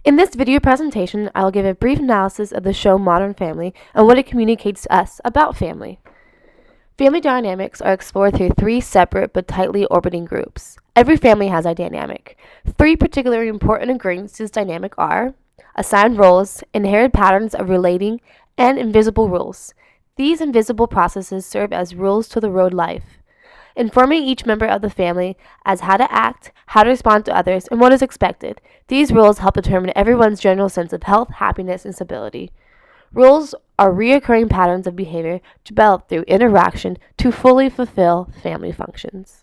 In this video presentation, I will give a brief analysis of the show Modern Family and what it communicates to us about family. Family dynamics are explored through three separate but tightly orbiting groups. Every family has a dynamic. Three particularly important ingredients to this dynamic are assigned roles, inherited patterns of relating, and invisible rules. These invisible processes serve as rules to the road life, informing each member of the family as how to act, how to respond to others, and what is expected. These rules help determine everyone's general sense of health, happiness, and stability. Rules are recurring patterns of behavior developed through interaction to fully fulfill family functions.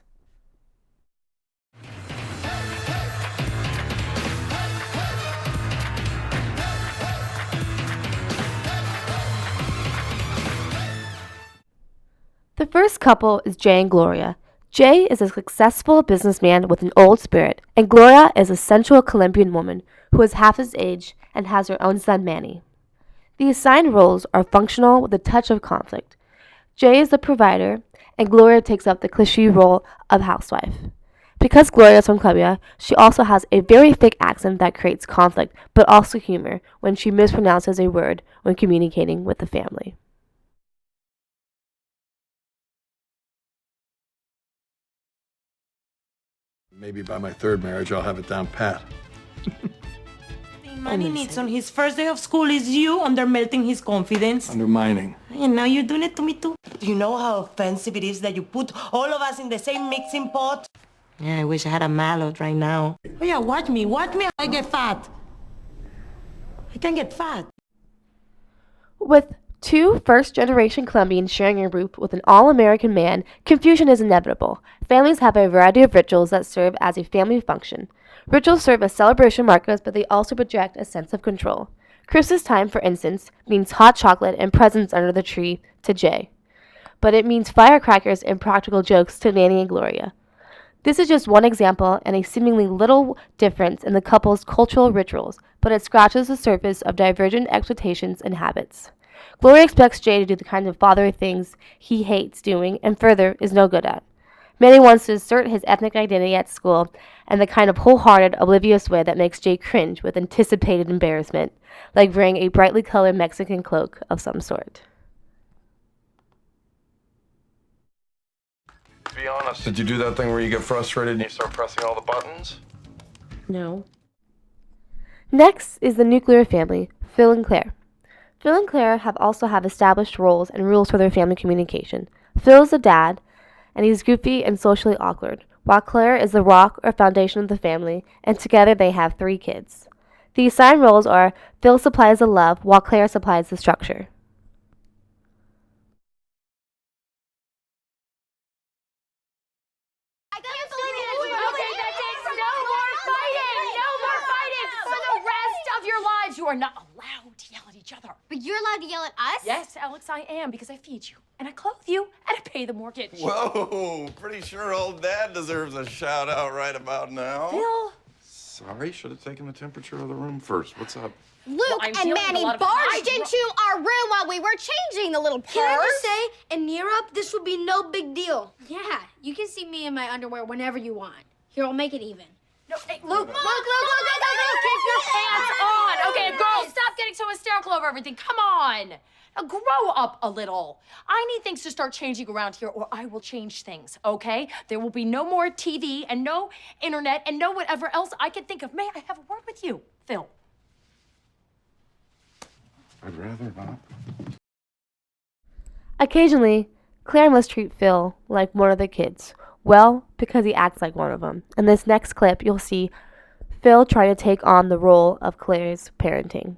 The first couple is Jay and Gloria. Jay is a successful businessman with an old spirit, and Gloria is a sensual Colombian woman who is half his age and has her own son Manny. The assigned roles are functional with a touch of conflict. Jay is the provider, and Gloria takes up the cliché role of housewife. Because Gloria is from Colombia, she also has a very thick accent that creates conflict, but also humor when she mispronounces a word when communicating with the family. Maybe by my third marriage, I'll have it down pat. Manny needs on his first day of school is you under melting his confidence. Undermining. And now you're doing it to me too. Do you know how offensive it is that you put all of us in the same mixing pot? Yeah, I wish I had a mallet right now. Oh yeah, watch me. I get fat. I can get fat. With two first-generation Colombians sharing a roof with an all-American man, confusion is inevitable. Families have a variety of rituals that serve as a family function. Rituals serve as celebration markers, but they also project a sense of control. Christmas time, for instance, means hot chocolate and presents under the tree to Jay. But it means firecrackers and practical jokes to Nanny and Gloria. This is just one example and a seemingly little difference in the couple's cultural rituals, but it scratches the surface of divergent expectations and habits. Gloria expects Jay to do the kinds of fatherly things he hates doing and further is no good at. Manny wants to assert his ethnic identity at school in the kind of wholehearted, oblivious way that makes Jay cringe with anticipated embarrassment, like wearing a brightly colored Mexican cloak of some sort. To be honest, did you do that thing where you get frustrated and you start pressing all the buttons? No. Next is the nuclear family, Phil and Claire. Phil and Claire have established roles and rules for their family communication. Phil is the dad, and he's goofy and socially awkward, while Claire is the rock or foundation of the family, and together they have 3 kids. The assigned roles are Phil supplies the love, while Claire supplies the structure. I can't believe it. Okay, that's it. No more fighting. No more fighting for the rest of your lives. You are not allowed to yell at each other. But you're allowed to yell at us? Yes, Alex, I am, because I feed you, and I clothe you, and I pay the mortgage. Whoa, pretty sure old dad deserves a shout out right about now. Phil. Sorry, should have taken the temperature of the room first. What's up? Luke I'm and dealing with Manny a lot of barged hydro- into our room while we were changing the little Can I purse. just say, in Europe, this would be no big deal. Yeah, you can see me in my underwear whenever you want. Here, I'll make it even. No, hey, Luke, keep your pants on. Okay, girls, stop getting so hysterical over everything. Come on. Now grow up a little. I need things to start changing around here, or I will change things, okay? There will be no more TV and no internet and no whatever else I can think of. May I have a word with you, Phil? I'd rather not. Occasionally, Claire must treat Phil like one of the kids. Well, because he acts like one of them. In this next clip, you'll see Phil trying to take on the role of Claire's parenting.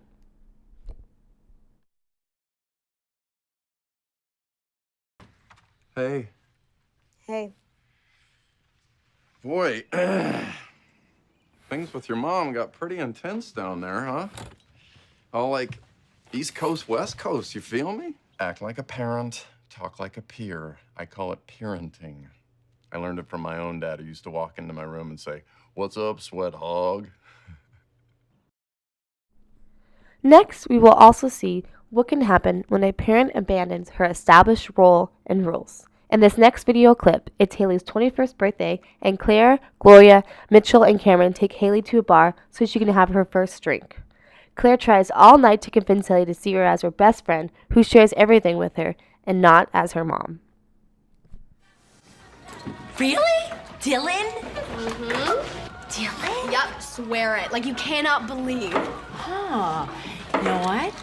Hey. Hey. Boy, things with your mom got pretty intense down there, huh? All like East Coast, West Coast, you feel me? Act like a parent, talk like a peer. I call it parenting. I learned it from my own dad who used to walk into my room and say, "What's up, sweat hog?" Next, we will also see what can happen when a parent abandons her established role and rules. In this next video clip, it's Haley's 21st birthday, and Claire, Gloria, Mitchell, and Cameron take Haley to a bar so she can have her first drink. Claire tries all night to convince Haley to see her as her best friend, who shares everything with her, and not as her mom. Really? Dylan? Dylan? Yup, swear it. Like you cannot believe. Huh. You know what?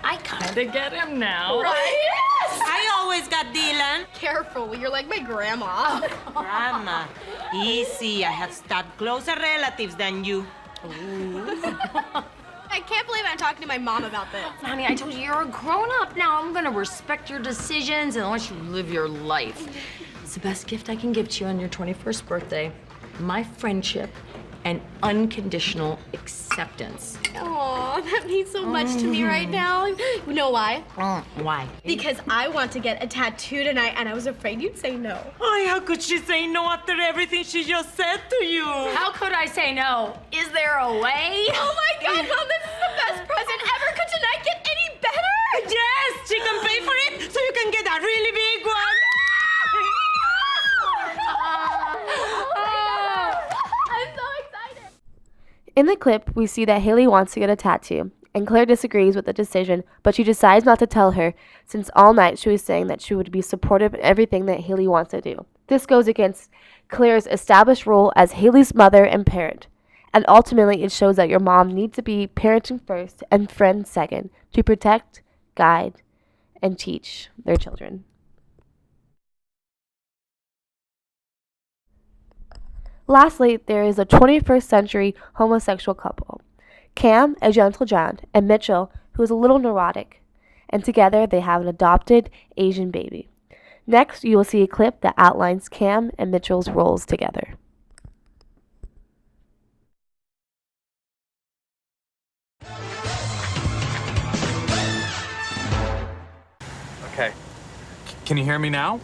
I kinda get him now. Right? I always got Dylan. Careful, you're like my grandma. Grandma, easy. I have stopped closer relatives than you. I can't believe I'm talking to my mom about this. Honey, I told you you're a grown-up now. I'm gonna respect your decisions and let you live your life. It's the best gift I can give to you on your 21st birthday. My friendship and unconditional acceptance. Aw, that means so much to me right now. You know why? Why? Because I want to get a tattoo tonight, and I was afraid you'd say no. Ay, how could she say no after everything she just said to you? How could I say no? Is there a way? Oh my God, Mom, this is the best present ever. Could tonight get any better? Yes, she can pay for it so you can get a really big one. I'm so excited. In the clip, we see that Haley wants to get a tattoo, and Claire disagrees with the decision, but she decides not to tell her, since all night she was saying that she would be supportive in everything that Haley wants to do. This goes against Claire's established role as Haley's mother and parent, and ultimately it shows that your mom needs to be parenting first and friends second to protect, guide, and teach their children. Lastly, there is a 21st century homosexual couple, Cam, a gentle giant, and Mitchell, who is a little neurotic, and together they have an adopted Asian baby. Next, you will see a clip that outlines Cam and Mitchell's roles together. Okay. Can you hear me now?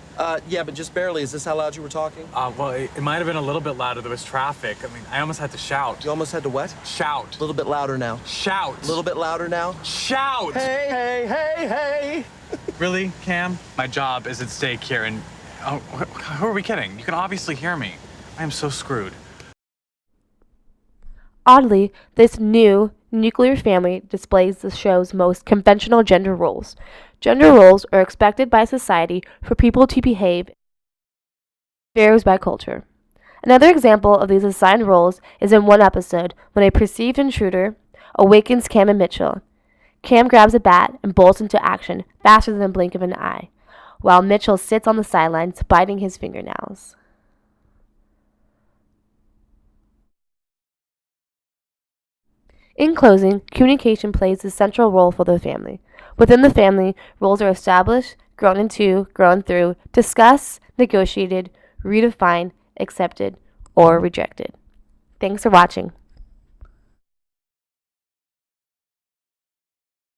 Yeah, but just barely. Is this how loud you were talking? Well, it might have been a little bit louder. There was traffic. I mean, I almost had to shout. You almost had to what? Shout. A little bit louder now. Shout. A little bit louder now. Shout! Hey, hey, hey, hey! Really, Cam? My job is at stake here, and who are we kidding? You can obviously hear me. I am so screwed. Oddly, this new nuclear family displays the show's most conventional gender roles. Gender roles are expected by society for people to behave, varies by culture. Another example of these assigned roles is in one episode when a perceived intruder awakens Cam and Mitchell. Cam grabs a bat and bolts into action faster than the blink of an eye, while Mitchell sits on the sidelines biting his fingernails. In closing, communication plays a central role for the family. Within the family, roles are established, grown into, grown through, discussed, negotiated, redefined, accepted, or rejected. Thanks for watching.